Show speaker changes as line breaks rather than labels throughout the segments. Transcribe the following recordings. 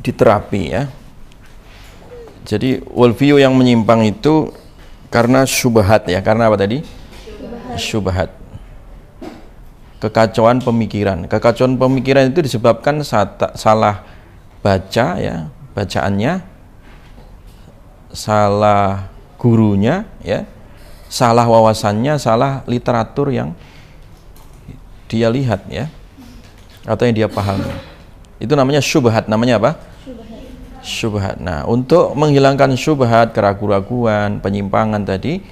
diterapi ya. Jadi worldview yang menyimpang itu karena syubhat ya. Karena apa tadi? Syubhat. Kekacauan pemikiran. Kekacauan pemikiran itu disebabkan salah baca ya, bacaannya, salah gurunya ya, salah wawasannya, salah literatur yang dia lihat ya, atau yang dia pahami. Itu namanya syubhat. Namanya apa? Syubhat. Nah, untuk menghilangkan syubhat, keraguan-raguan, penyimpangan tadi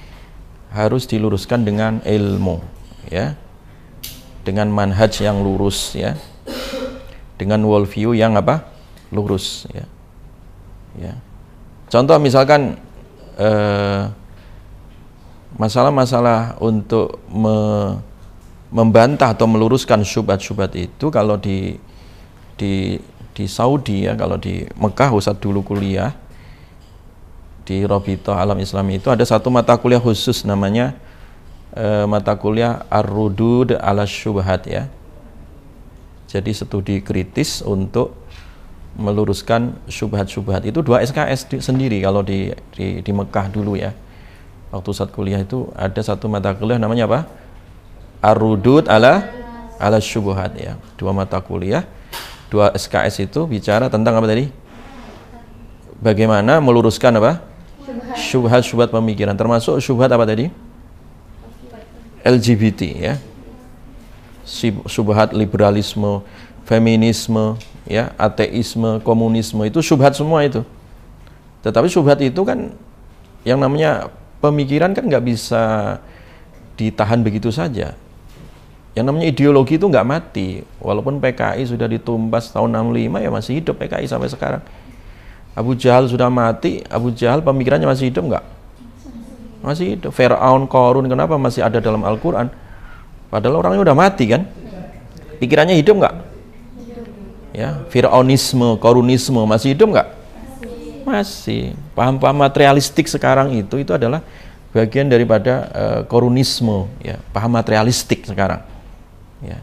harus diluruskan dengan ilmu ya, dengan manhaj yang lurus ya, dengan worldview yang apa? Lurus ya. Ya. Contoh misalkan masalah-masalah untuk membantah atau meluruskan syubhat-syubhat itu, kalau di Saudi ya, kalau di Mekah Ustadz dulu kuliah di Rabithah Alam Islami itu ada satu mata kuliah khusus namanya mata kuliah Ar-Rudud ala Syubhat ya. Jadi studi kritis untuk meluruskan syubhat-syubhat. Itu 2 SKS sendiri kalau di Mekah dulu ya. Waktu saat kuliah itu ada satu mata kuliah namanya apa? Ar-Rudud ala Syubhat ya. 2 mata kuliah, 2 SKS itu bicara tentang apa tadi? Bagaimana meluruskan apa? Syubhat-syubhat pemikiran. Termasuk syubhat apa tadi? LGBT ya. Syubhat liberalisme, feminisme ya, ateisme, komunisme, itu syubhat semua itu. Tetapi syubhat itu kan yang namanya pemikiran kan nggak bisa ditahan begitu saja. Yang namanya ideologi itu nggak mati. Walaupun PKI sudah ditumpas tahun 65 ya masih hidup PKI sampai sekarang. Abu Jahal sudah mati, Abu Jahal pemikirannya masih hidup nggak? Masih hidup. Fir'aun, Qarun, kenapa masih ada dalam Al-Quran? Padahal orangnya udah mati kan? Pikirannya hidup nggak? Ya, Fir'aunisme, Qarunisme masih hidup nggak? Masih. Paham-paham materialistik sekarang itu adalah bagian daripada Qarunisme ya, paham materialistik sekarang. Ya.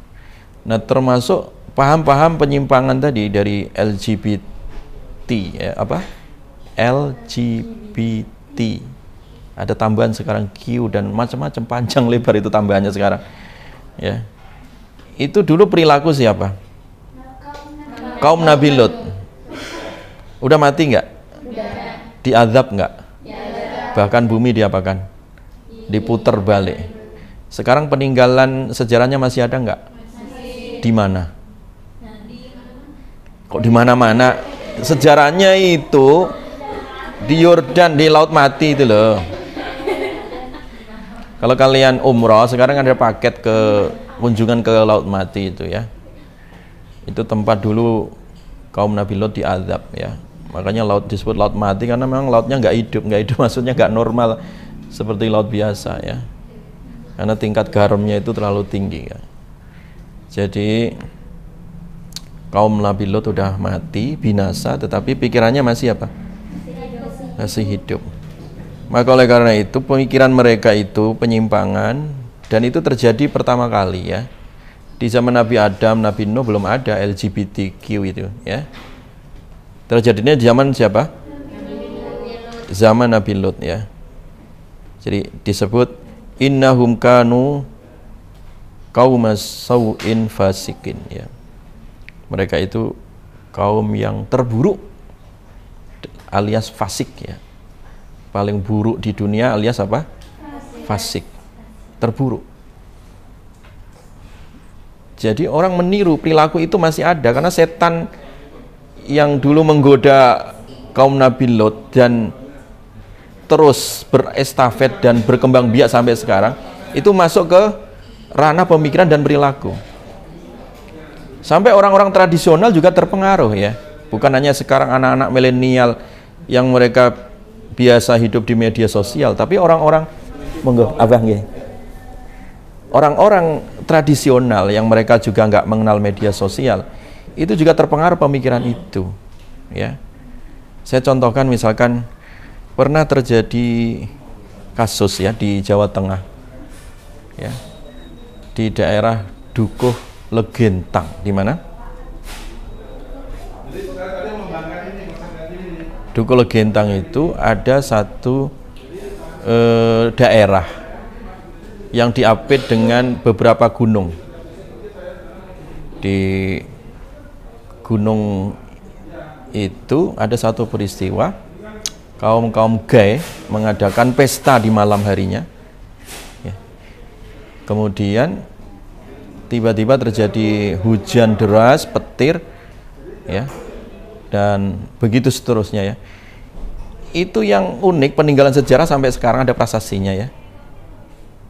Nah, termasuk paham-paham penyimpangan tadi dari LGBT ya, apa? LGBT. Ada tambahan sekarang Q dan macam-macam, panjang lebar itu tambahannya sekarang. Ya. Itu dulu perilaku siapa? Kaum Nabi Lut. Udah mati nggak? Diazab nggak? Bahkan bumi diapakan? Diputer balik. Sekarang peninggalan sejarahnya masih ada nggak? Di mana? Kok di mana-mana? Sejarahnya itu di Yordan, di Laut Mati itu loh. Kalau kalian umroh, sekarang ada paket ke kunjungan ke Laut Mati itu ya. Itu tempat dulu kaum Nabi Lot diazab ya. Makanya laut disebut Laut Mati karena memang lautnya nggak hidup maksudnya nggak normal seperti laut biasa ya. Karena tingkat garamnya itu terlalu tinggi ya. Jadi kaum Nabi Lot udah mati, binasa, tetapi pikirannya masih apa? Masih hidup. Maka oleh karena itu pemikiran mereka itu penyimpangan, dan itu terjadi pertama kali ya. Di zaman Nabi Adam, Nabi Nuh belum ada LGBTQ itu ya. Terjadinya di zaman siapa? Zaman Nabi Lut ya. Jadi disebut innahum kanu qaumas sau'in fasikin ya. Mereka itu kaum yang terburuk alias fasik ya. Paling buruk di dunia alias apa? Fasik. Terburuk. Jadi orang meniru, perilaku itu masih ada karena setan yang dulu menggoda kaum Nabi Lot dan terus berestafet dan berkembang biak sampai sekarang, itu masuk ke ranah pemikiran dan perilaku. Sampai orang-orang tradisional juga terpengaruh ya. Bukan hanya sekarang anak-anak milenial yang mereka biasa hidup di media sosial, tapi orang-orang orang-orang tradisional yang mereka juga nggak mengenal media sosial, itu juga terpengaruh pemikiran itu ya. Saya contohkan misalkan pernah terjadi kasus ya di Jawa Tengah ya, di daerah Dukuh Legentang. Di mana? Duku Legentang itu ada satu daerah yang diapit dengan beberapa gunung. Di gunung itu ada satu peristiwa kaum Gai mengadakan pesta di malam harinya ya. Kemudian tiba-tiba terjadi hujan deras, petir ya, dan begitu seterusnya ya. Itu yang unik, peninggalan sejarah sampai sekarang ada prasastinya ya.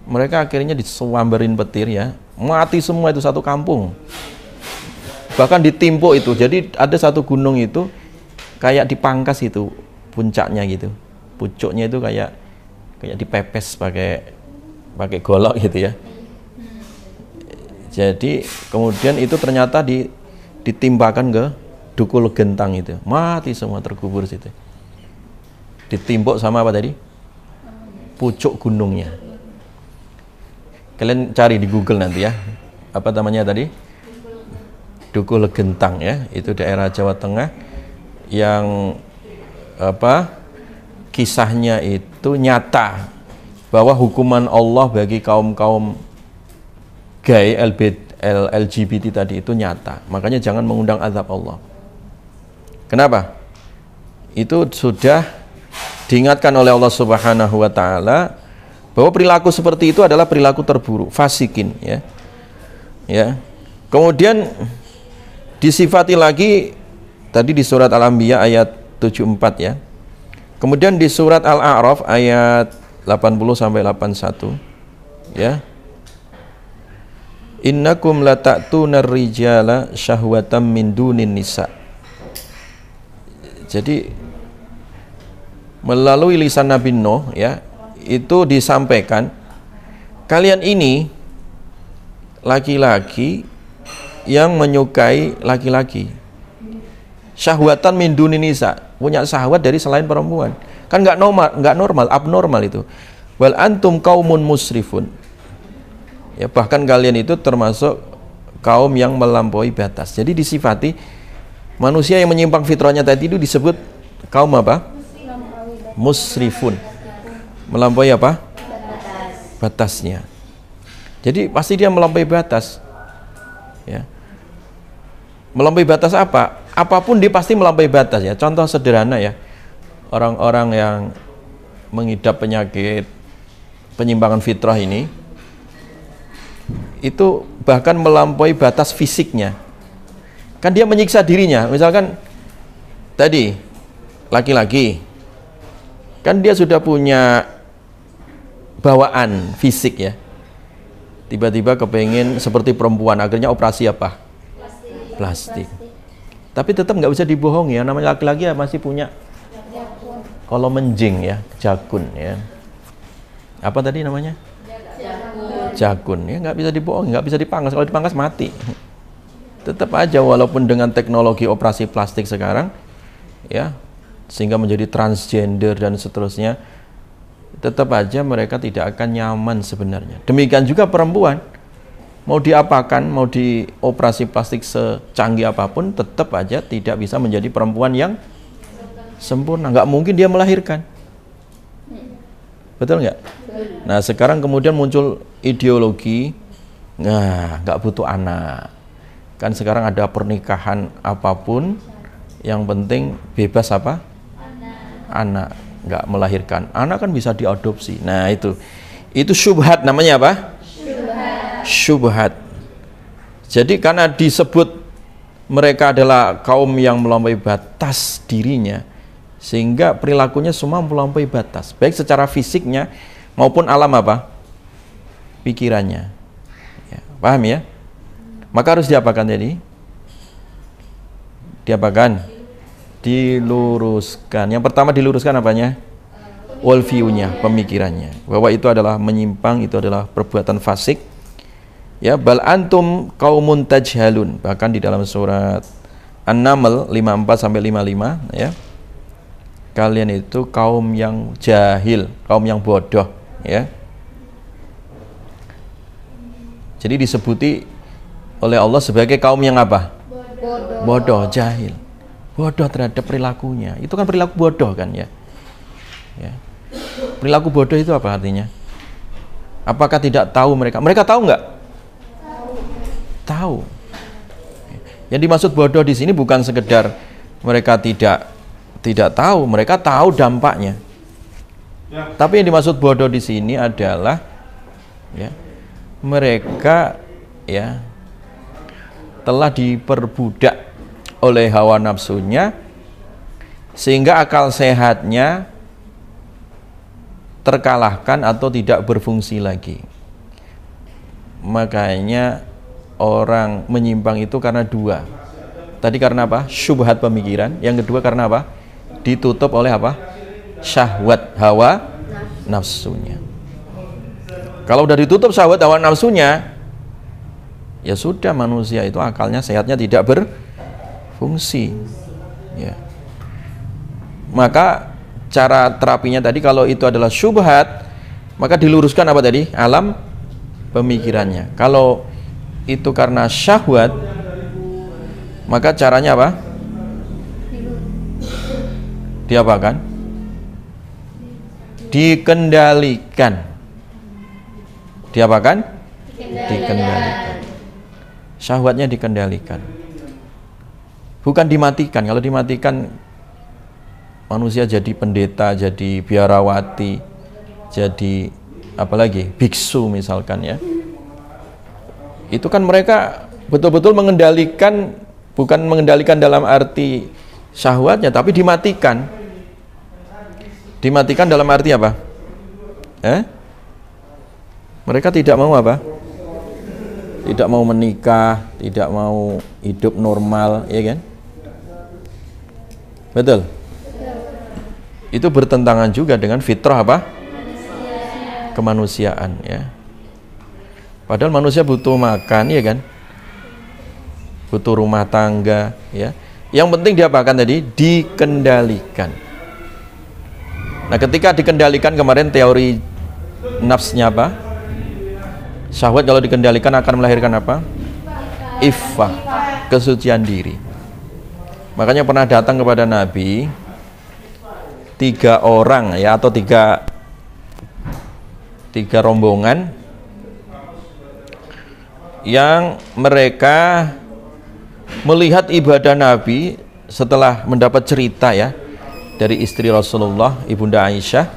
Mereka akhirnya disewamberin petir ya, mati semua itu satu kampung. Bahkan ditimpuk itu. Jadi ada satu gunung itu kayak dipangkas itu puncaknya gitu. Pucuknya itu kayak dipepes pakai golok gitu ya. Jadi kemudian itu ternyata ditimbakan ke Duku Legentang itu. Mati semua, terkubur situ. Ditimpuk sama apa tadi? Pucuk gunungnya. Kalian cari di Google nanti ya. Apa namanya tadi? Duku Legentang ya. Itu daerah Jawa Tengah yang kisahnya itu nyata bahwa hukuman Allah bagi kaum Gai LGBT tadi itu nyata. Makanya jangan mengundang azab Allah. Kenapa? Itu sudah diingatkan oleh Allah Subhanahu wa taala bahwa perilaku seperti itu adalah perilaku terburuk, fasikin ya. Ya. Kemudian disifati lagi tadi di surat Al-Anbiya ayat 74 ya. Kemudian di surat Al-A'raf ayat 80 sampai 81 ya. Innakum lata'tunar rijala syahwatam min dunin nisa. Jadi melalui lisan Nabi Nuh ya, itu disampaikan kalian ini laki-laki yang menyukai laki-laki. Syahwatan min dunin nisa, punya syahwat dari selain perempuan. Kan enggak normal, abnormal itu. Wal antum qaumun musrifun. Ya, bahkan kalian itu termasuk kaum yang melampaui batas. Jadi disifati manusia yang menyimpang fitrahnya tadi itu disebut kaum apa? Musrifun, melampaui apa? Batasnya. Jadi pasti dia melampaui batas ya. Melampaui batas apa? Apapun dia pasti melampaui batas ya. Contoh sederhana ya, orang-orang yang mengidap penyakit penyimpangan fitrah ini itu bahkan melampaui batas fisiknya. Kan dia menyiksa dirinya. Misalkan tadi laki-laki kan dia sudah punya bawaan fisik ya, tiba-tiba kepengen seperti perempuan, akhirnya operasi apa? Plastik. Tapi tetap nggak bisa dibohongi ya, namanya laki-laki ya masih punya kalau menjing ya, jakun ya. Apa tadi namanya? Jakun ya, nggak bisa dibohongi, nggak bisa dipangkas. Kalau dipangkas mati. Tetap aja walaupun dengan teknologi operasi plastik sekarang ya, sehingga menjadi transgender dan seterusnya, tetap aja mereka tidak akan nyaman sebenarnya. Demikian juga perempuan, mau diapakan, mau dioperasi plastik secanggih apapun, tetap aja tidak bisa menjadi perempuan yang sempurna. Nggak mungkin dia melahirkan. Betul nggak? Nah sekarang kemudian muncul ideologi, nah nggak butuh anak. Kan sekarang ada pernikahan apapun, yang penting bebas apa? Anak, nggak melahirkan. Anak kan bisa diadopsi. Nah itu syubhat namanya apa? Syubhat. Jadi karena disebut mereka adalah kaum yang melampaui batas dirinya, sehingga perilakunya semua melampaui batas, baik secara fisiknya maupun alam apa? Pikirannya ya, paham ya? Maka harus diapakan jadi? Diapakan? Diluruskan. Yang pertama diluruskan apanya? Worldview-nya, pemikirannya, bahwa itu adalah menyimpang, itu adalah perbuatan fasik ya. Bal antum qaumun tajhalun, bahkan di dalam surat An-Naml 54 sampai 55 ya, kalian itu kaum yang jahil, kaum yang bodoh ya. Jadi disebuti oleh Allah sebagai kaum yang apa? Bodoh, jahil. bodoh terhadap perilakunya. Itu kan perilaku bodoh kan ya. Ya. Perilaku bodoh itu apa artinya? Apakah tidak tahu mereka? Mereka tahu nggak? Tahu. Yang dimaksud bodoh di sini bukan sekedar mereka tidak tahu, mereka tahu dampaknya. Tapi yang dimaksud bodoh di sini adalah ya, mereka ya telah diperbudak oleh hawa nafsunya sehingga akal sehatnya terkalahkan atau tidak berfungsi lagi. Makanya orang menyimpang itu karena dua. Tadi karena apa? Syubhat pemikiran. Yang kedua karena apa? Ditutup oleh apa? Syahwat hawa nafsunya. Kalau udah ditutup syahwat hawa nafsunya, ya sudah, manusia itu akalnya sehatnya tidak berfungsi ya. Maka cara terapinya tadi, kalau itu adalah syubhat, maka diluruskan apa tadi? Alam pemikirannya. Kalau itu karena syahwat, maka caranya apa? Diapakan? Dikendalikan. Diapakan? Dikendalikan. Syahwatnya dikendalikan. Bukan dimatikan. Kalau dimatikan, manusia jadi pendeta, jadi biarawati, jadi apalagi biksu misalkan ya. Itu kan mereka betul-betul mengendalikan, bukan mengendalikan dalam arti syahwatnya, tapi dimatikan. Dimatikan dalam arti apa? Mereka tidak mau apa? Tidak mau menikah, tidak mau hidup normal, ya kan? Betul? Itu bertentangan juga dengan fitrah apa? Kemanusiaan, ya. Padahal manusia butuh makan, ya kan? Butuh rumah tangga, ya. Yang penting diapakan tadi? Dikendalikan. Nah, ketika dikendalikan, kemarin teori nafsnya apa? Syahwat kalau dikendalikan akan melahirkan apa? Iffah, kesucian diri. Makanya pernah datang kepada Nabi 3 orang ya, atau tiga rombongan yang mereka melihat ibadah Nabi setelah mendapat cerita ya dari istri Rasulullah, Ibunda Aisyah,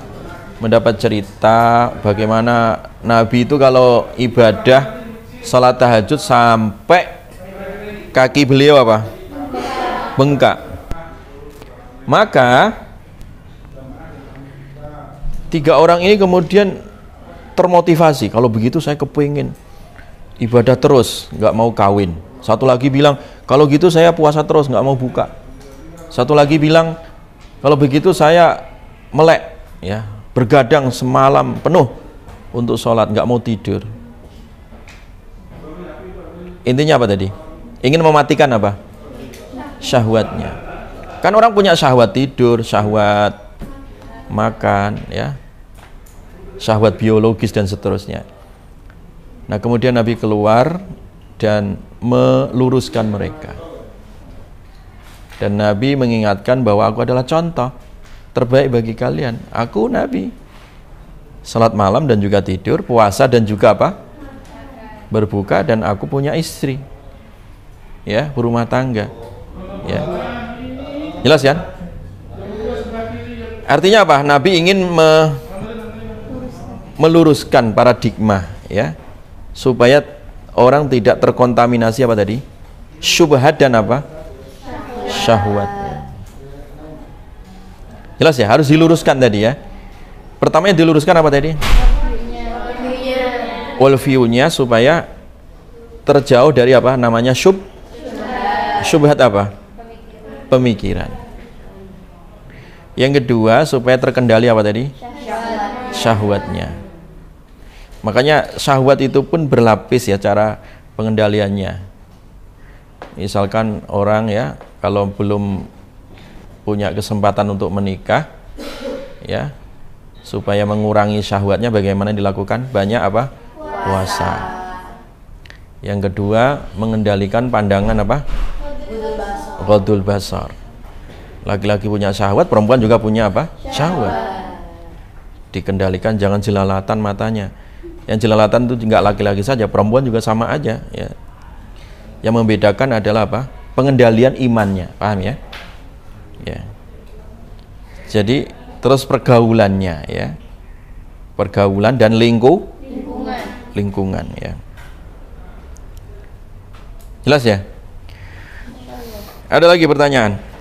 mendapat cerita bagaimana Nabi itu kalau ibadah salat tahajud sampai kaki beliau apa? Bengkak. Maka 3 orang ini kemudian termotivasi, kalau begitu saya kepingin ibadah terus, nggak mau kawin. Satu lagi bilang, kalau gitu saya puasa terus, nggak mau buka. Satu lagi bilang, kalau begitu saya melek ya, bergadang semalam penuh untuk sholat, nggak mau tidur. Intinya apa tadi? Ingin mematikan apa? Syahwatnya. Kan orang punya syahwat tidur, syahwat makan, ya, syahwat biologis dan seterusnya. Nah, kemudian Nabi keluar dan meluruskan mereka. Dan Nabi mengingatkan bahwa aku adalah contoh terbaik bagi kalian. Aku Nabi, salat malam dan juga tidur, puasa dan juga apa? Berbuka, dan aku punya istri, ya, berumah tangga, ya. Jelas kan? Artinya apa? Nabi ingin meluruskan paradigma, ya, supaya orang tidak terkontaminasi apa tadi? Syubhat dan apa? Syahwat. Jelas ya? Harus diluruskan tadi ya. Pertama yang diluruskan apa tadi? Worldview-nya, supaya terjauh dari apa namanya syubhat apa? Pemikiran. Yang kedua, supaya terkendali apa tadi? Syahwatnya. Makanya syahwat itu pun berlapis ya cara pengendaliannya. Misalkan orang ya, kalau belum punya kesempatan untuk menikah ya, supaya mengurangi syahwatnya bagaimana dilakukan? Banyak apa? Puasa. Yang kedua, mengendalikan pandangan apa? Ghadul basar. Laki-laki punya syahwat, perempuan juga punya apa? Syahwat. Dikendalikan, jangan jelalatan matanya. Yang jelalatan itu enggak laki-laki saja, perempuan juga sama aja ya. Yang membedakan adalah apa? Pengendalian imannya, paham ya? Ya. Jadi terus pergaulannya ya. Pergaulan dan lingkungan ya. Jelas ya? Ada lagi pertanyaan?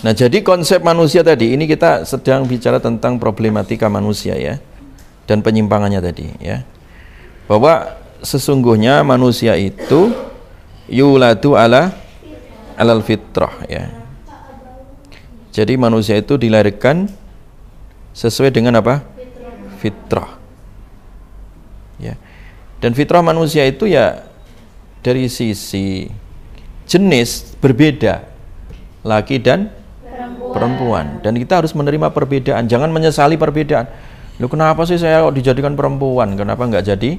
Nah, jadi konsep manusia tadi, ini kita sedang bicara tentang problematika manusia ya, dan penyimpangannya tadi ya, bahwa sesungguhnya manusia itu yuladu alal fitrah ya. Jadi manusia itu dilahirkan sesuai dengan apa? Fitrah ya. Dan fitrah manusia itu ya dari sisi jenis berbeda, laki dan perempuan, dan kita harus menerima perbedaan, jangan menyesali perbedaan. Loh, kenapa sih saya kok dijadikan perempuan, kenapa nggak jadi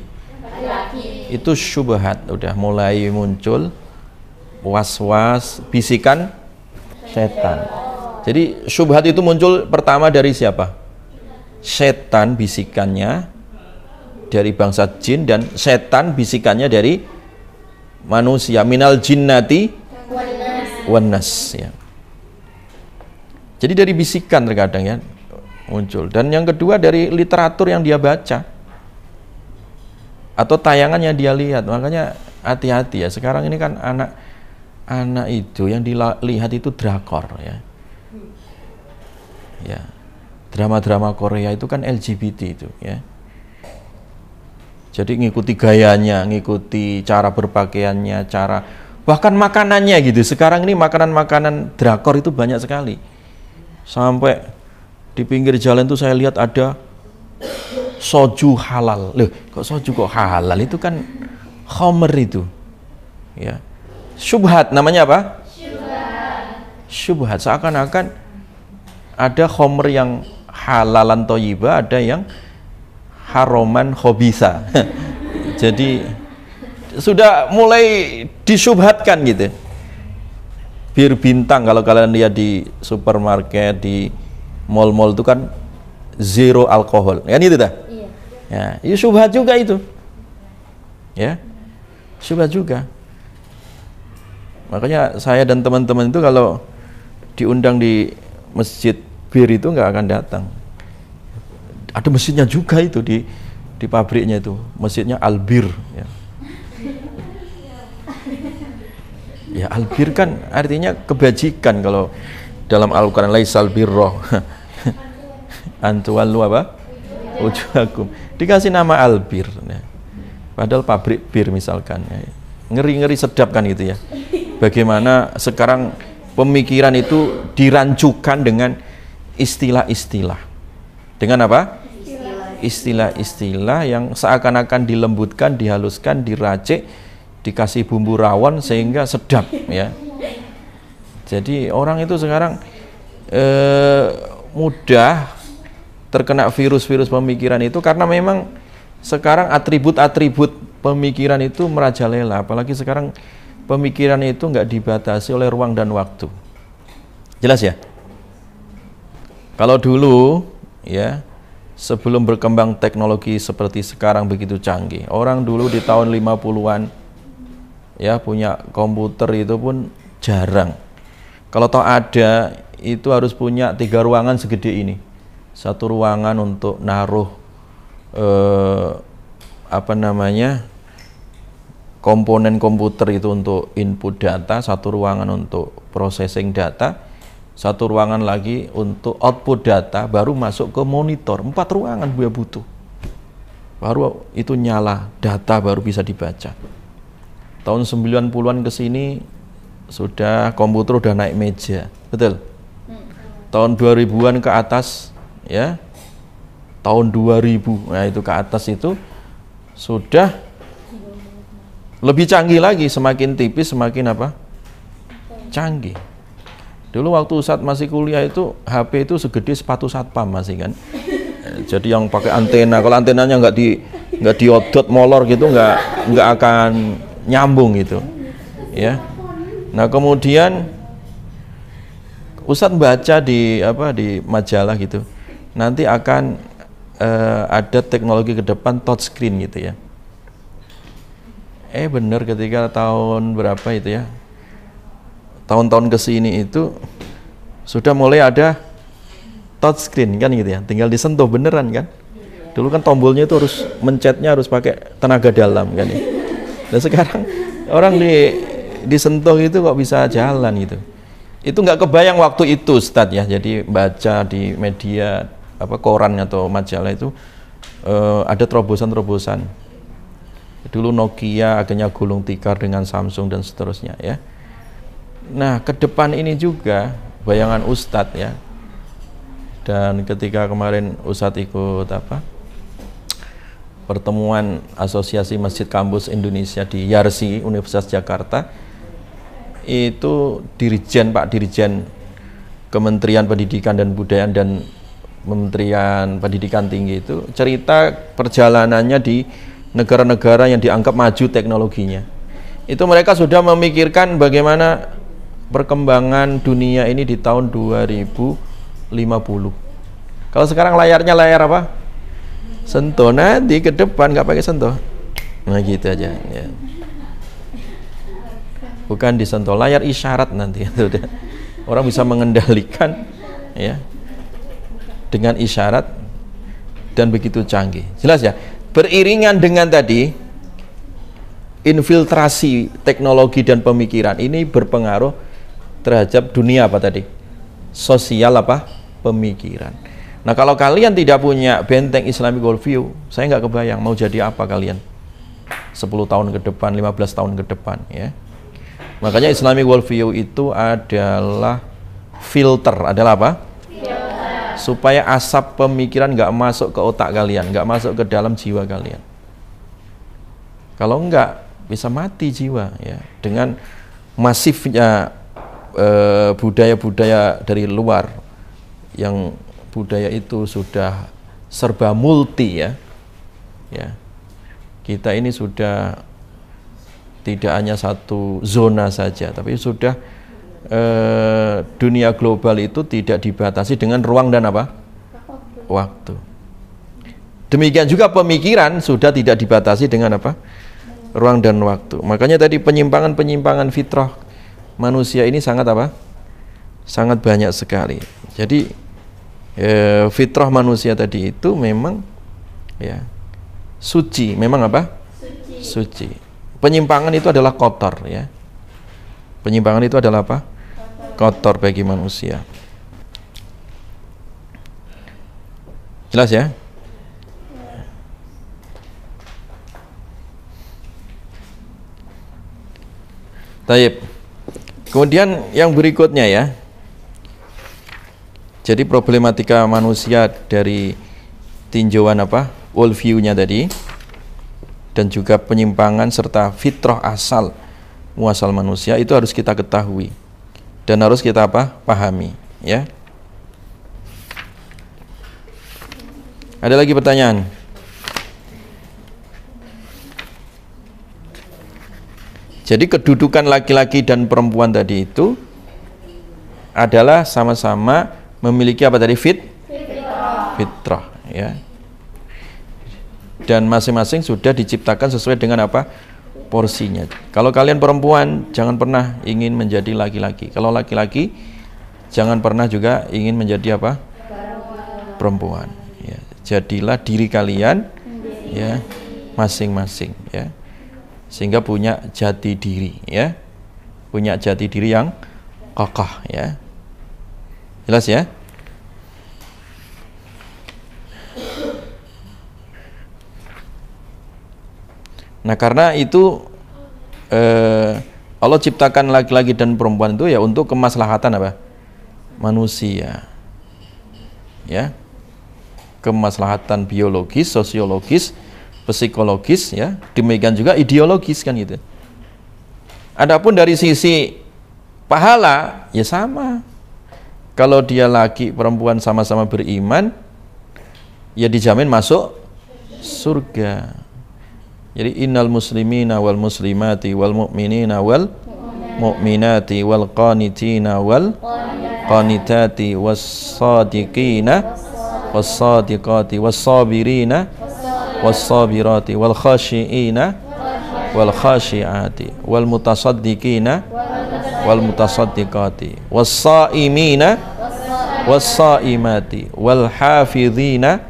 laki? Itu syubhat, udah mulai muncul was-was, bisikan setan. Jadi syubhat itu muncul pertama dari siapa? Setan, bisikannya dari bangsa jin, dan setan bisikannya dari manusia, minal jinnati wannas ya. Jadi dari bisikan terkadang ya muncul. Dan yang kedua dari literatur yang dia baca atau tayangan yang dia lihat. Makanya hati-hati ya. Sekarang ini kan anak itu yang dilihat itu drakor ya. Ya. Drama-drama Korea itu kan LGBT itu ya. Jadi ngikuti gayanya, ngikuti cara berpakaiannya, cara bahkan makanannya gitu. Sekarang ini makanan-makanan drakor itu banyak sekali. Sampai di pinggir jalan tuh saya lihat ada soju halal. Loh, kok soju kok halal? Itu kan khamr itu. Ya. Syubhat namanya apa? Syubhat. Seakan-akan ada khamr yang halalan thayyibah, ada yang haroman khabitha. Jadi sudah mulai disyubhatkan gitu. Bir bintang, kalau kalian lihat di supermarket, di mall-mall itu kan zero alkohol, kan itu dah? Iya. Ya, syubhat juga itu. Ya, syubhat juga. Makanya saya dan teman-teman itu kalau diundang di masjid bir itu nggak akan datang. Ada masjidnya juga itu di pabriknya itu, masjidnya Albir. Ya. Ya, albir kan artinya kebajikan kalau dalam Al-Quran, laisal birroh antuallu apa? Ujuhakum. Dikasih nama albir ya. Padahal pabrik bir misalkan ya. Ngeri-ngeri sedap kan gitu ya. Bagaimana sekarang pemikiran itu dirancukan dengan istilah-istilah. Dengan apa? Istilah-istilah yang seakan-akan dilembutkan, dihaluskan, diracik, dikasih bumbu rawon sehingga sedap ya. Jadi orang itu sekarang mudah terkena virus-virus pemikiran itu karena memang sekarang atribut-atribut pemikiran itu merajalela. Apalagi sekarang pemikiran itu nggak dibatasi oleh ruang dan waktu. Jelas ya? Kalau dulu ya, sebelum berkembang teknologi seperti sekarang begitu canggih, orang dulu di tahun 50-an ya punya komputer itu pun jarang. Kalau toh ada, itu harus punya 3 ruangan segede ini. Satu ruangan untuk naruh komponen komputer itu untuk input data, satu ruangan untuk processing data, satu ruangan lagi untuk output data, baru masuk ke monitor. 4 ruangan dia butuh. Baru itu nyala, data baru bisa dibaca. Tahun 90-an ke sini sudah komputer udah naik meja, betul? Tahun 2000-an ke atas ya. Tahun 2000, nah itu ke atas itu sudah lebih canggih lagi, semakin tipis semakin apa? Canggih. Dulu waktu Ustadz masih kuliah itu HP itu segede sepatu satpam masih kan. Jadi yang pakai antena, kalau antenanya nggak diodot molor gitu nggak akan nyambung gitu, ya. Nah kemudian Ustadz baca di majalah gitu, nanti akan ada teknologi ke depan touchscreen gitu ya. Bener ketika tahun berapa itu ya, tahun-tahun kesini itu sudah mulai ada touchscreen kan gitu ya, tinggal disentuh beneran kan. Dulu kan tombolnya itu harus mencetnya harus pakai tenaga dalam kan ya. Dan sekarang orang disentuh itu kok bisa jalan gitu. Itu nggak kebayang waktu itu Ustadz ya. Jadi baca di media koran atau majalah itu ada terobosan-terobosan. Dulu Nokia akhirnya gulung tikar dengan Samsung dan seterusnya ya. Nah ke depan ini juga bayangan Ustadz ya. Dan ketika kemarin Ustadz ikut pertemuan Asosiasi Masjid Kampus Indonesia di Yarsi Universitas Jakarta, itu Pak Dirjen Kementerian Pendidikan dan Kebudayaan dan Kementerian Pendidikan Tinggi itu cerita perjalanannya di negara-negara yang dianggap maju teknologinya. Itu mereka sudah memikirkan bagaimana perkembangan dunia ini di tahun 2050. Kalau sekarang layarnya layar apa? Sentuh, nanti ke depan nggak pakai sentuh. Nah gitu aja ya. Bukan disentuh, layar isyarat nanti. Orang bisa mengendalikan ya dengan isyarat dan begitu canggih. Jelas ya? Beriringan dengan tadi infiltrasi teknologi dan pemikiran ini berpengaruh terhadap dunia sosial pemikiran. Nah kalau kalian tidak punya benteng Islamic worldview, saya nggak kebayang mau jadi apa kalian 10 tahun ke depan, 15 tahun ke depan ya. Makanya Islamic worldview itu adalah filter, adalah apa? Supaya asap pemikiran nggak masuk ke otak kalian, nggak masuk ke dalam jiwa kalian. Kalau enggak, bisa mati jiwa ya. Dengan masifnya budaya-budaya dari luar, yang budaya itu sudah serba multi ya. Kita ini sudah tidak hanya satu zona saja, tapi sudah dunia global itu tidak dibatasi dengan ruang dan waktu. Demikian juga pemikiran sudah tidak dibatasi dengan ruang dan waktu. Makanya tadi penyimpangan fitrah manusia ini sangat sangat banyak sekali. Jadi fitrah manusia tadi itu memang ya suci, memang suci. Penyimpangan itu adalah kotor ya. Penyimpangan itu adalah kotor bagi manusia. Jelas ya? Taib. Kemudian yang berikutnya ya. Jadi problematika manusia dari tinjauan worldview-nya tadi, dan juga penyimpangan serta fitrah muasal manusia itu harus kita ketahui dan harus kita pahami ya. Ada lagi pertanyaan? Jadi kedudukan laki-laki dan perempuan tadi itu adalah sama-sama memiliki fitrah ya. Dan masing-masing sudah diciptakan sesuai dengan porsinya. Kalau kalian perempuan, jangan pernah ingin menjadi laki-laki. Kalau laki-laki, jangan pernah juga ingin menjadi perempuan. Ya, jadilah diri kalian ya masing-masing ya. Sehingga punya jati diri ya. Punya jati diri yang kokoh ya. Jelas ya? Nah karena itu Allah ciptakan laki-laki dan perempuan itu ya untuk kemaslahatan manusia ya, kemaslahatan biologis, sosiologis, psikologis ya, demikian juga ideologis kan gitu. Adapun dari sisi pahala ya sama, kalau dia laki perempuan sama-sama beriman ya dijamin masuk surga. Jadi innal muslimina wal muslimati wal mu'minina wal mu'minati wal qanitina wal qanitati was sadiqina was sadiqati was sabirina was sabirati wal khashiina wal khashiati wal mutasaddiqina wal mutasaddiqati was saimina was saimati wal hafizina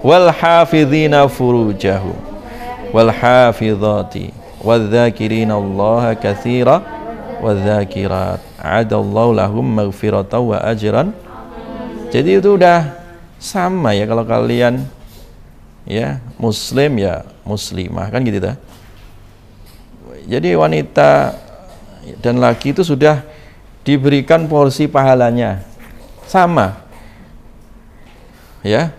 wal hafizina furujahu wal hafizati wadh-dhakirina Allah katsira wadh-dhakirat a'adallahu lahum maghfiratan wa ajran. Jadi itu udah sama ya, kalau kalian ya muslim ya muslimah kan gitu ta. Jadi wanita dan laki itu sudah diberikan porsi pahalanya sama ya.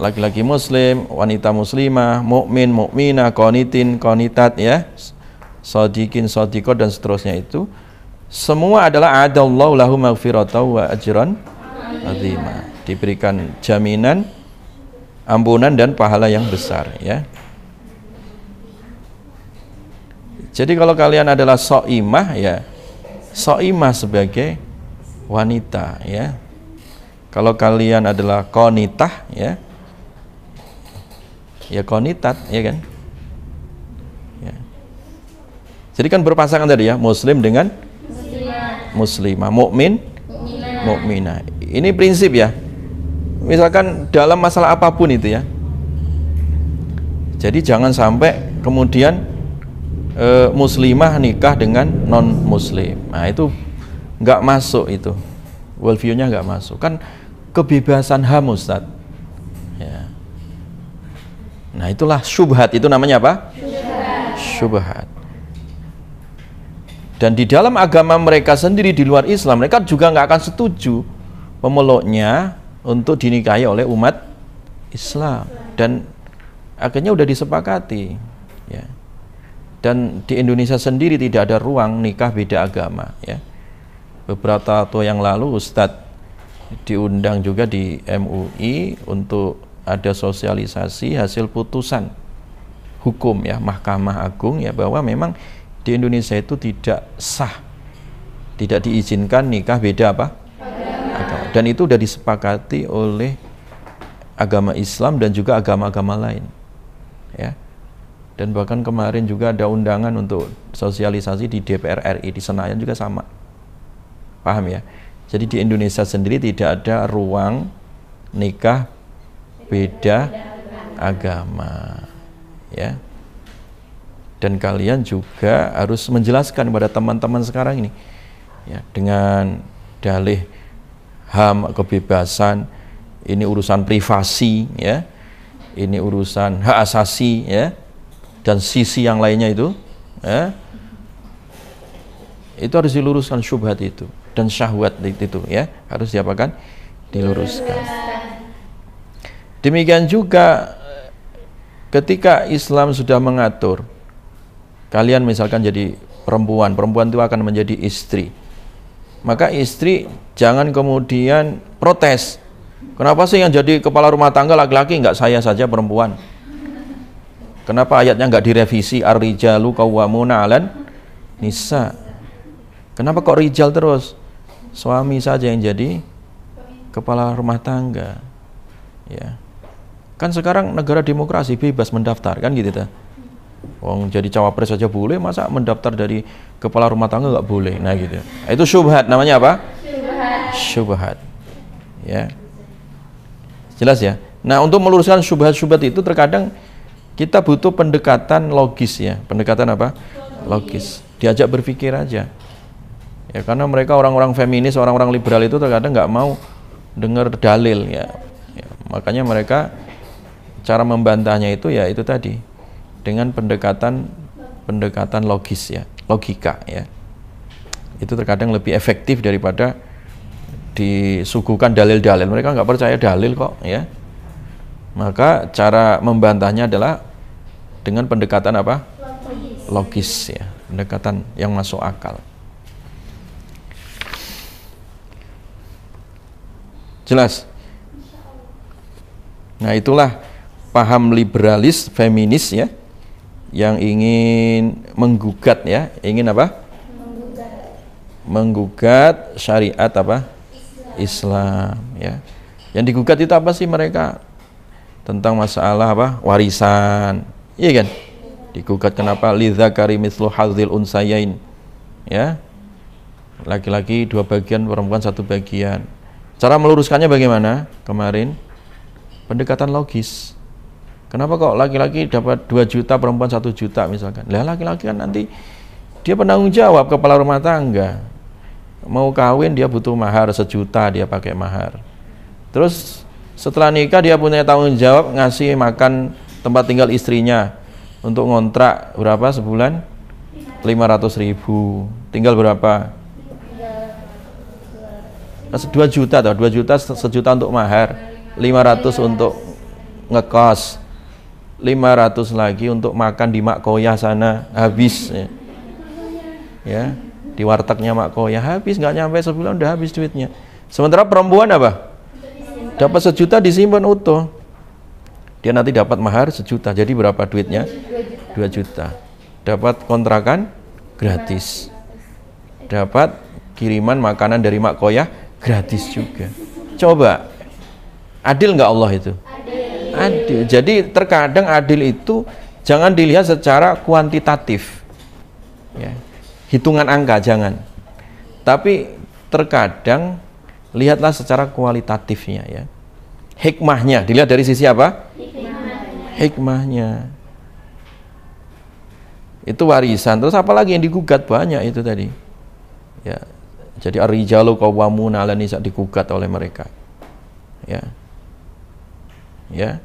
Laki-laki muslim, wanita muslimah, mukmin, mukminah, qanitin, qanitat ya, shadiqin, shadiqah dan seterusnya, itu semua adalah adallahu lahu maghfiratan wa ajran azima, diberikan jaminan ampunan dan pahala yang besar ya. Jadi kalau kalian adalah shaimah ya, shaimah sebagai wanita ya. Kalau kalian adalah qanitah ya, ya qanitat ya kan ya. Jadi kan berpasangan tadi ya, muslim dengan muslimah, mukmin mukminah. Ini prinsip ya, misalkan dalam masalah apapun itu ya. Jadi jangan sampai kemudian muslimah nikah dengan non muslim, nah itu nggak masuk, itu worldview-nya nggak masuk, kan kebebasan HAM Ustaz ya. Nah itulah syubhat, itu namanya apa? Syubhat. Dan di dalam agama mereka sendiri di luar Islam, mereka juga nggak akan setuju pemeluknya untuk dinikahi oleh umat Islam, dan akhirnya udah disepakati ya. Dan di Indonesia sendiri tidak ada ruang nikah beda agama ya. Beberapa tahun yang lalu Ustadz diundang juga di MUI untuk ada sosialisasi hasil putusan hukum ya Mahkamah Agung ya, bahwa memang di Indonesia itu tidak sah, tidak diizinkan nikah beda apa? Agama. Dan itu sudah disepakati oleh agama Islam dan juga agama-agama lain ya. Dan bahkan kemarin juga ada undangan untuk sosialisasi di DPR RI di Senayan juga sama. Paham ya? Jadi di Indonesia sendiri tidak ada ruang nikah beda agama ya. Dan kalian juga harus menjelaskan kepada teman-teman sekarang ini ya, dengan dalih HAM, kebebasan, ini urusan privasi ya, ini urusan hak asasi ya, dan sisi yang lainnya itu ya, itu harus diluruskan syubhat itu, dan syahwat itu ya, harus diapakan? Diluruskan. Demikian juga ketika Islam sudah mengatur kalian misalkan jadi perempuan itu akan menjadi istri, maka istri jangan kemudian protes, kenapa sih yang jadi kepala rumah tangga laki-laki, enggak saya saja perempuan? Kenapa ayatnya enggak direvisi, ar-rijalu qawwamuna 'alan nisa? Kenapa kok rijal terus? Suami saja yang jadi kepala rumah tangga ya. Kan sekarang negara demokrasi, bebas mendaftar kan gitu ta. Wong jadi cawapres saja boleh, masa mendaftar dari kepala rumah tangga nggak boleh? Nah gitu. Itu syubhat, namanya apa? Syubhat. Ya. Jelas ya. Nah, untuk meluruskan syubhat-syubhat itu terkadang kita butuh pendekatan logis ya. Pendekatan apa? Logis. Diajak berpikir aja. Ya, karena mereka orang-orang feminis, orang-orang liberal itu terkadang nggak mau dengar dalil ya. Ya. Makanya mereka cara membantahnya itu ya itu tadi, dengan pendekatan logis ya, logika ya. Itu terkadang lebih efektif daripada disuguhkan dalil-dalil. Mereka nggak percaya dalil kok ya. Maka cara membantahnya adalah dengan pendekatan apa? Logis ya, pendekatan yang masuk akal. Jelas? Nah, itulah paham liberalis feminis ya, yang ingin menggugat ya, ingin apa? Menggugat syariat apa? Islam ya. Yang digugat itu apa sih mereka? Tentang masalah apa? Warisan. Iya kan? Digugat kenapa? Lidzakari mithlu hadzil unsayain. Ya. Laki-laki 2 bagian, perempuan 1 bagian. Cara meluruskannya bagaimana? Kemarin pendekatan logis. Kenapa kok laki-laki dapat 2 juta, perempuan 1 juta misalkan? Lah laki-laki kan nanti dia penanggung jawab, kepala rumah tangga. Mau kawin dia butuh mahar 1 juta, dia pakai mahar. Terus setelah nikah dia punya tanggung jawab ngasih makan tempat tinggal istrinya. Untuk ngontrak berapa sebulan? 500.000. Tinggal berapa? 2 juta atau 2 juta, 1 juta untuk mahar, 500 untuk ngekos, 500 lagi untuk makan di Mak Koyah sana, habis ya, di wartegnya Mak Koyah habis, nggak nyampe sebulan udah habis duitnya. Sementara perempuan apa? Dapat 1 juta disimpan utuh, dia nanti dapat mahar 1 juta, jadi berapa duitnya? 2 juta. Dapat kontrakan gratis, dapat kiriman makanan dari Mak Koyah gratis juga. Coba, adil nggak Allah itu? Adil. Jadi terkadang adil itu jangan dilihat secara kuantitatif ya, hitungan angka jangan, tapi terkadang lihatlah secara kualitatifnya ya, hikmahnya dilihat dari sisi apa? Hikmahnya. Itu warisan. Terus apalagi yang digugat? Banyak itu tadi ya. Jadi ar-rijalu qawwamuna 'alan nisa, digugat oleh mereka. Ya. Ya.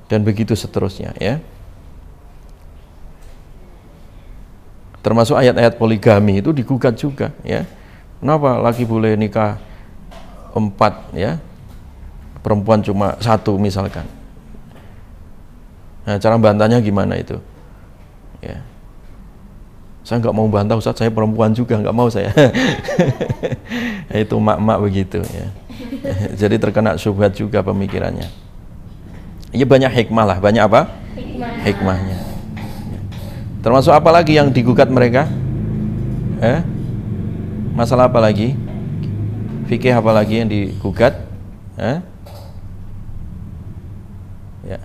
Dan begitu seterusnya ya. Termasuk ayat-ayat poligami itu digugat juga ya. Kenapa laki boleh nikah 4 ya? Perempuan cuma 1 misalkan. Nah, cara bantahnya gimana itu? Ya. Saya nggak mau bantah Ustaz, saya perempuan juga, nggak mau saya. Itu mak-mak begitu ya. Jadi terkena syubhat juga pemikirannya. Iya, banyak hikmah lah, banyak apa? Hikmahnya. Termasuk apa lagi yang digugat mereka? Masalah apa lagi? Fikih apa lagi yang digugat? Ya.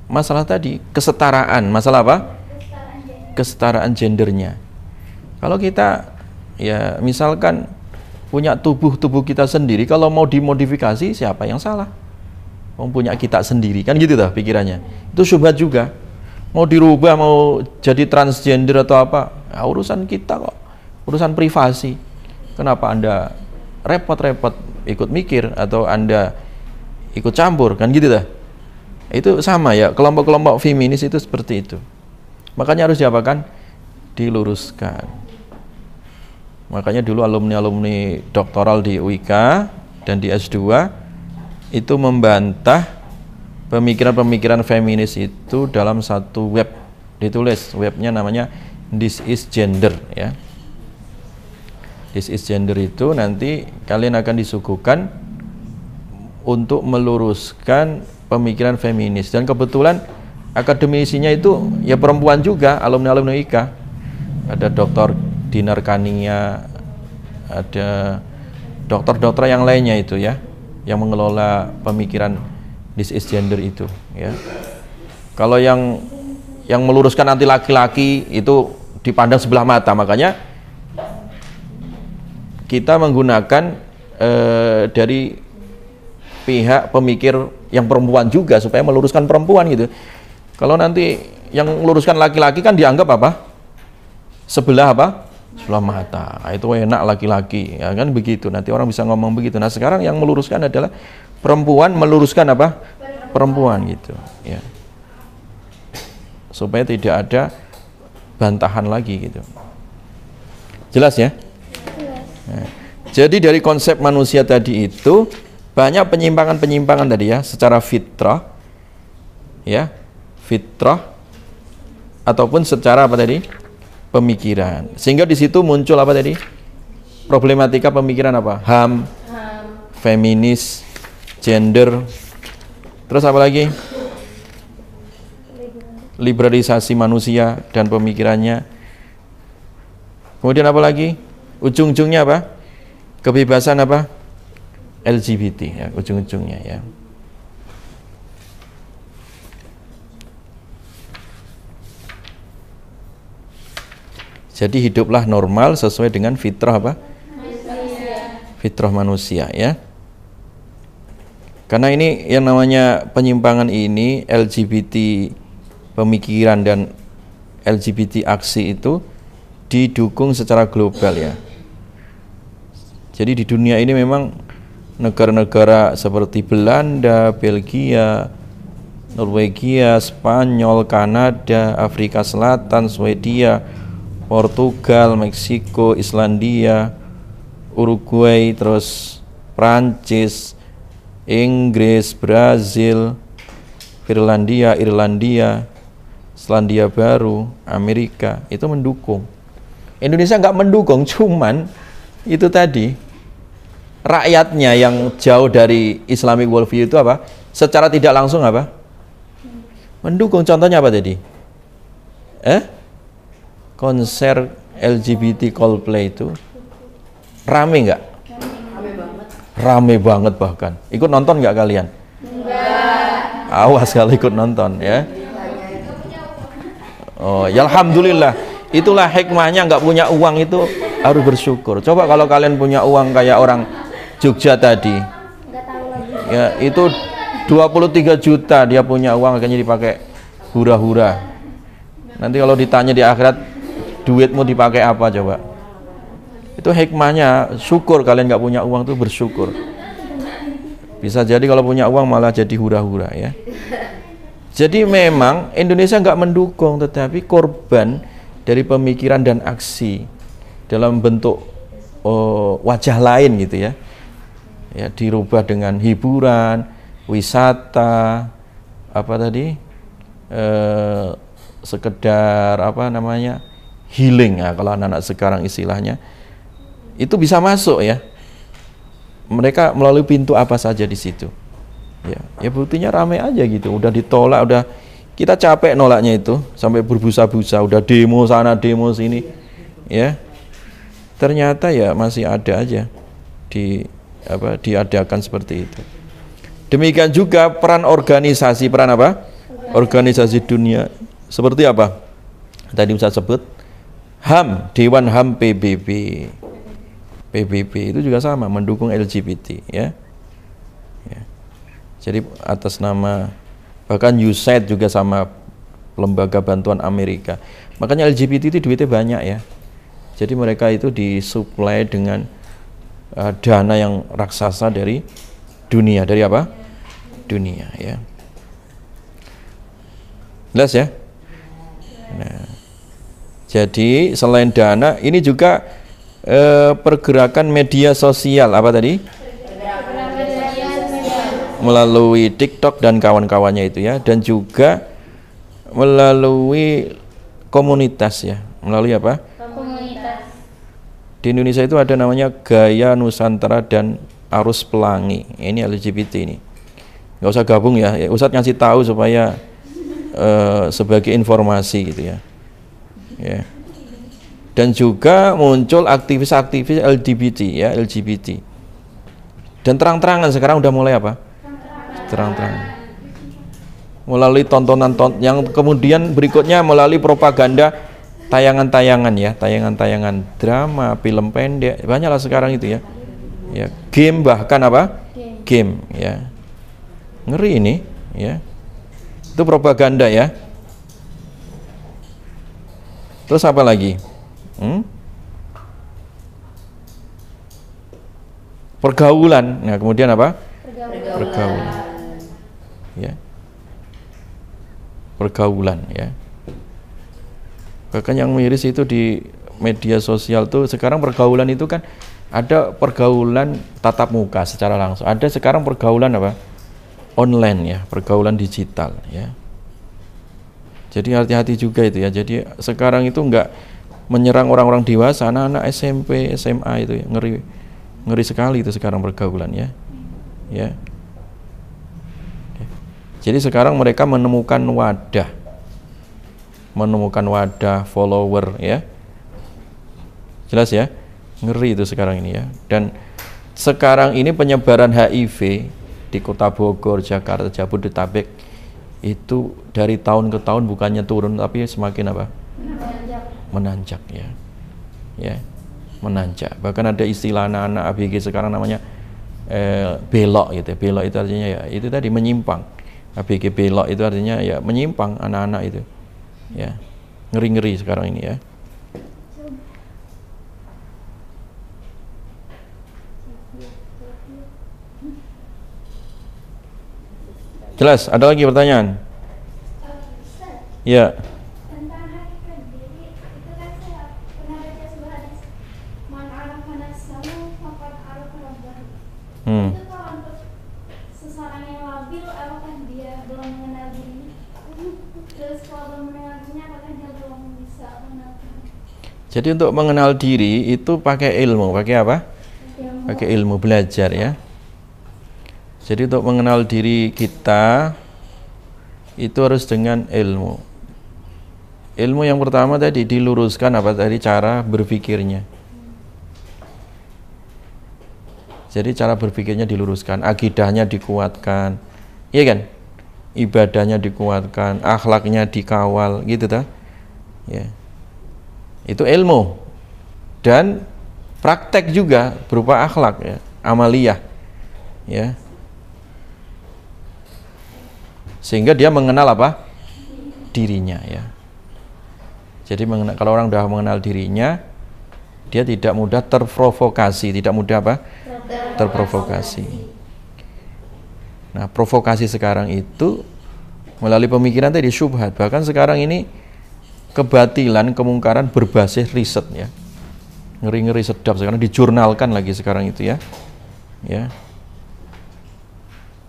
Masalah tadi kesetaraan, masalah apa? Kesetaraan gendernya. Kalau kita ya misalkan punya tubuh kita sendiri, kalau mau dimodifikasi siapa yang salah? Punya kita sendiri kan gitu dah pikirannya. Itu syubhat juga. Mau dirubah, mau jadi transgender atau apa? Ya, urusan kita kok. Urusan privasi. Kenapa Anda repot-repot ikut mikir atau Anda ikut campur kan gitu dah. Itu sama ya, kelompok-kelompok feminis itu seperti itu. Makanya harus diapakan? Diluruskan. Makanya dulu alumni doktoral di UIK dan di S2 itu membantah pemikiran-pemikiran feminis itu dalam satu web. Ditulis, webnya namanya This is Gender ya. This is Gender itu nanti kalian akan disuguhkan untuk meluruskan pemikiran feminis. Dan kebetulan akademisinya itu ya perempuan juga, alumni IKA. Ada Dr. Dinar Kania, ada dokter-dokter yang lainnya itu ya, yang mengelola pemikiran This is Gender itu ya. Kalau yang meluruskan anti laki-laki itu dipandang sebelah mata, makanya kita menggunakan dari pihak pemikir yang perempuan juga supaya meluruskan perempuan gitu. Kalau nanti yang meluruskan laki-laki kan dianggap apa? Sebelah apa? Sebelah mata. Nah, itu enak laki-laki, ya kan begitu. Nanti orang bisa ngomong begitu. Nah, sekarang yang meluruskan adalah perempuan meluruskan apa? Perempuan gitu, ya. Supaya tidak ada bantahan lagi gitu. Jelas ya? Nah, jadi dari konsep manusia tadi itu banyak penyimpangan-penyimpangan tadi ya, secara fitrah ya, fitrah ataupun secara apa tadi? Pemikiran. Sehingga di situ muncul apa tadi? Problematika pemikiran apa? HAM, feminis, gender, Terus apa lagi? Liberalisasi manusia dan pemikirannya. Kemudian apa lagi? Ujung-ujungnya apa? Kebebasan apa? LGBT ya, ujung-ujungnya ya. Jadi hiduplah normal sesuai dengan fitrah apa? Fitrah manusia ya. Karena ini yang namanya penyimpangan ini, LGBT pemikiran dan LGBT aksi itu didukung secara global ya. Jadi di dunia ini memang negara-negara seperti Belanda, Belgia, Norwegia, Spanyol, Kanada, Afrika Selatan, Swedia, Portugal, Meksiko, Islandia, Uruguay, terus Prancis, Inggris, Brazil, Finlandia, Irlandia, Selandia Baru, Amerika itu mendukung. Indonesia nggak mendukung, cuman itu tadi rakyatnya yang jauh dari Islamic worldview itu apa? Secara tidak langsung apa? Mendukung. Contohnya apa tadi? Konser LGBT Coldplay itu rame nggak? Rame banget bahkan. Ikut nonton nggak kalian? Enggak. Awas kalau ikut nonton ya. Oh, ya alhamdulillah. Itulah hikmahnya nggak punya uang itu harus bersyukur. Coba kalau kalian punya uang kayak orang Jogja tadi. Ya, itu 23 juta dia punya uang akhirnya dipakai hura-hura. Nanti kalau ditanya di akhirat duitmu dipakai apa coba? Itu hikmahnya, syukur kalian nggak punya uang tuh bersyukur. Bisa jadi kalau punya uang malah jadi hura-hura ya. Jadi memang Indonesia nggak mendukung, tetapi korban dari pemikiran dan aksi dalam bentuk wajah lain gitu ya. Ya dirubah dengan hiburan, wisata, apa tadi? Sekedar apa namanya? Healing ya kalau anak-anak sekarang istilahnya. Itu bisa masuk ya. Mereka melalui pintu apa saja di situ. Ya buktinya ramai aja gitu. Udah ditolak, udah kita capek nolaknya itu sampai berbusa-busa, udah demo sana, demo sini. Ya. Ternyata ya masih ada aja diadakan seperti itu. Demikian juga peran organisasi, peran apa? Organisasi dunia. Seperti apa? Tadi saya sebut HAM, Dewan HAM PBB. PBB itu juga sama mendukung LGBT ya. Jadi atas nama bahkan USAID juga sama lembaga bantuan Amerika. Makanya LGBT itu duitnya banyak ya. Jadi mereka itu disuplai dengan dana yang raksasa dari dunia. Dari apa? Dunia ya. Jelas ya? Nah, jadi selain dana ini juga pergerakan media sosial apa tadi? Melalui TikTok dan kawan-kawannya itu ya, dan juga melalui komunitas ya. Melalui apa? Komunitas. Di Indonesia itu ada namanya Gaya Nusantara dan Arus Pelangi. Ini LGBT ini. Nggak usah gabung ya. Ustadz ngasih tahu supaya sebagai informasi gitu ya. Ya. Dan juga muncul aktivis-aktivis LGBT ya, LGBT. Dan terang-terangan sekarang udah mulai apa? Terang-terangan. Melalui tontonan yang kemudian berikutnya melalui propaganda tayangan-tayangan ya, tayangan-tayangan drama, film pendek, banyaklah sekarang itu ya. Ya, game bahkan apa? Game ya. Ngeri ini ya. Itu propaganda ya. Terus apa lagi? Pergaulan. Nah, kemudian apa? Pergaulan. Ya. Pergaulan ya. Bahkan yang miris itu di media sosial tuh sekarang pergaulan itu kan ada pergaulan tatap muka secara langsung. Ada sekarang pergaulan apa? Online ya, pergaulan digital ya. Jadi hati-hati juga itu ya. Jadi sekarang itu enggak menyerang orang-orang dewasa, anak-anak SMP, SMA itu ya. Ngeri sekali itu sekarang pergaulan ya. Ya. Jadi sekarang mereka menemukan wadah follower ya. Jelas ya, ngeri itu sekarang ini ya. Dan sekarang ini penyebaran HIV di Kota Bogor, Jakarta, Jabodetabek itu dari tahun ke tahun bukannya turun tapi semakin apa? Menanjak ya. Ya, menanjak. Bahkan ada istilah anak-anak ABG sekarang namanya belok gitu. Belok itu artinya ya itu tadi menyimpang. ABG belok itu artinya ya menyimpang anak-anak itu. Ya. Ngeri-ngeri sekarang ini ya. Jelas? Ada lagi pertanyaan? Ya.
Tentang hakikat diri itu kan saya pernah baca sebuah hadis man arafa nafsahu faqad arafa rabbahu. Itu kalau untuk seseorang yang labil apakah dia belum mengenal dirinya? Terus kalau belum mengenal dirinya apakah dia belum bisa mengenal Tuhan?
Jadi untuk mengenal diri itu pakai ilmu, pakai apa? Pakai ilmu, belajar ya. Jadi untuk mengenal diri kita itu harus dengan ilmu. Ilmu yang pertama tadi diluruskan apa tadi cara berpikirnya. Jadi cara berpikirnya diluruskan, akidahnya dikuatkan, iya kan? Ibadahnya dikuatkan, akhlaknya dikawal, gitu ta? Ya. Itu ilmu. Dan praktek juga berupa akhlak ya, amaliyah. Ya. Sehingga dia mengenal apa? Dirinya ya. Jadi kalau orang sudah mengenal dirinya, dia tidak mudah terprovokasi, tidak mudah apa? Terprovokasi. Nah, provokasi sekarang itu melalui pemikiran tadi syubhat. Bahkan sekarang ini kebatilan, kemungkaran berbasis riset ya. Ngeri-ngeri sedap sekarang dijurnalkan lagi sekarang itu ya. Ya.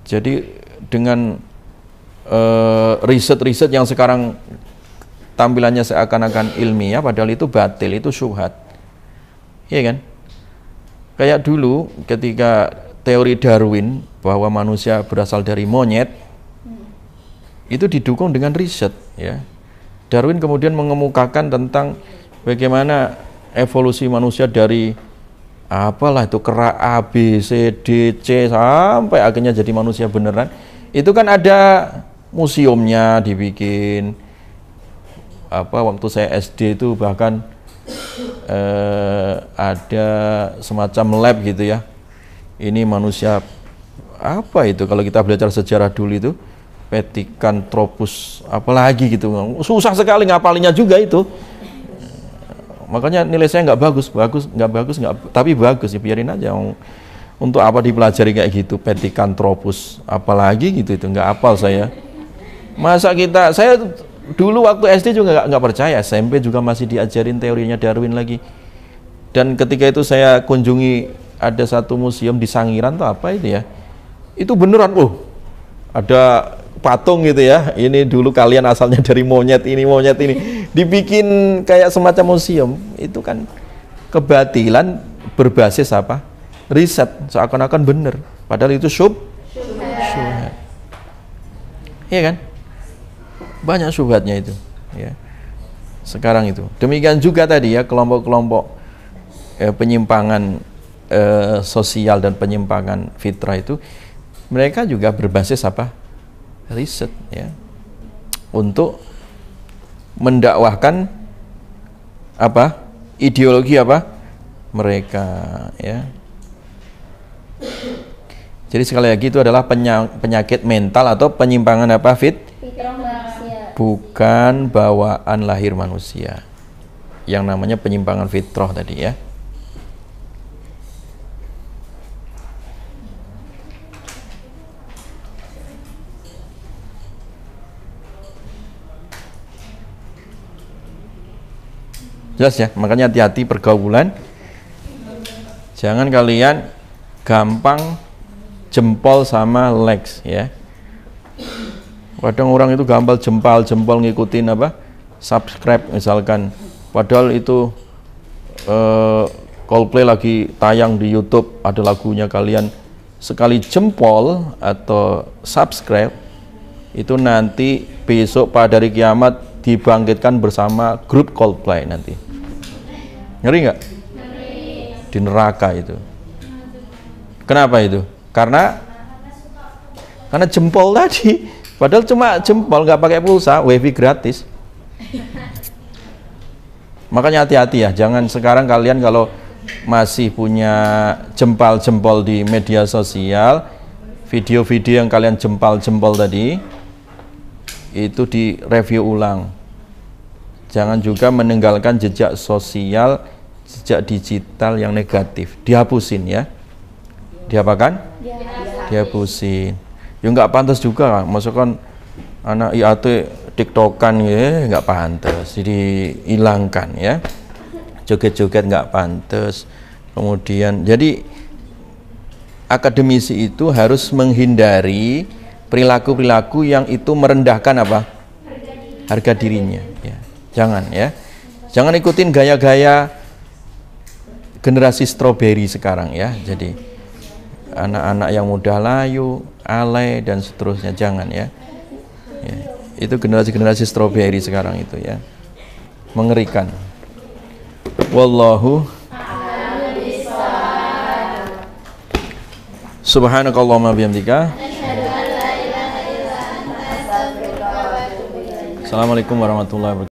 Jadi dengan riset-riset yang sekarang tampilannya seakan-akan ilmiah padahal itu batil, itu syubhat. Iya kan? Kayak dulu ketika teori Darwin bahwa manusia berasal dari monyet itu didukung dengan riset ya. Darwin kemudian mengemukakan tentang bagaimana evolusi manusia dari apalah itu kera A, B, C, D, C sampai akhirnya jadi manusia beneran. Itu kan ada museumnya dibikin. Waktu saya SD itu bahkan ada semacam lab gitu ya. Ini manusia apa itu kalau kita belajar sejarah dulu itu Pithecanthropus apalagi gitu. Susah sekali ngapalinya juga itu. Makanya nilai saya nggak bagus, tapi bagus ya biarin aja. Untuk apa dipelajari kayak gitu Pithecanthropus apalagi gitu itu nggak hafal saya. Masa saya dulu waktu SD juga nggak percaya, SMP juga masih diajarin teorinya Darwin lagi. Dan ketika itu saya kunjungi ada satu museum di Sangiran tuh apa itu ya? Itu beneran ada patung gitu ya. Ini dulu kalian asalnya dari monyet ini dibikin kayak semacam museum. Itu kan kebatilan berbasis apa? Riset seakan-akan bener. Padahal itu syubhat. Iya kan? Banyak syubhatnya itu ya. Sekarang itu. Demikian juga tadi ya kelompok-kelompok penyimpangan sosial dan penyimpangan fitrah itu mereka juga berbasis apa? Riset ya. Untuk mendakwahkan apa? Ideologi apa? Mereka ya. Jadi sekali lagi itu adalah penyakit mental atau penyimpangan apa? Bukan bawaan lahir manusia. Yang namanya penyimpangan fitrah tadi ya. Jelas ya, makanya hati-hati pergaulan. Jangan kalian gampang jempol sama legs ya. Kadang orang itu gampang jempol ngikutin apa? Subscribe misalkan. Padahal itu Coldplay lagi tayang di YouTube, ada lagunya, kalian sekali jempol atau subscribe itu nanti besok pada hari kiamat dibangkitkan bersama grup Coldplay nanti. Ngeri nggak? Di neraka itu. Kenapa itu? Karena jempol tadi. Padahal cuma jempol, nggak pakai pulsa, wifi gratis. Makanya hati-hati ya, jangan sekarang kalian kalau masih punya jempol di media sosial, video-video yang kalian jempol tadi itu direview ulang. Jangan juga meninggalkan jejak sosial, jejak digital yang negatif, dihapusin ya. Diapakan? Dihapusin. Ya nggak pantas juga, masukkan anak IAT tiktokan ya, nggak pantas, jadi hilangkan ya. Joget-joget nggak pantas. Kemudian jadi akademisi itu harus menghindari perilaku-perilaku yang itu merendahkan apa? Harga dirinya ya. Jangan ya. Jangan ikutin gaya-gaya generasi stroberi sekarang ya. Jadi anak-anak yang mudah layu, alay dan seterusnya, jangan ya. Itu generasi stroberi sekarang itu ya. Mengerikan. Wallahu subhanakallahumma bihamdika. Assalamualaikum warahmatullahi wabarakatuh.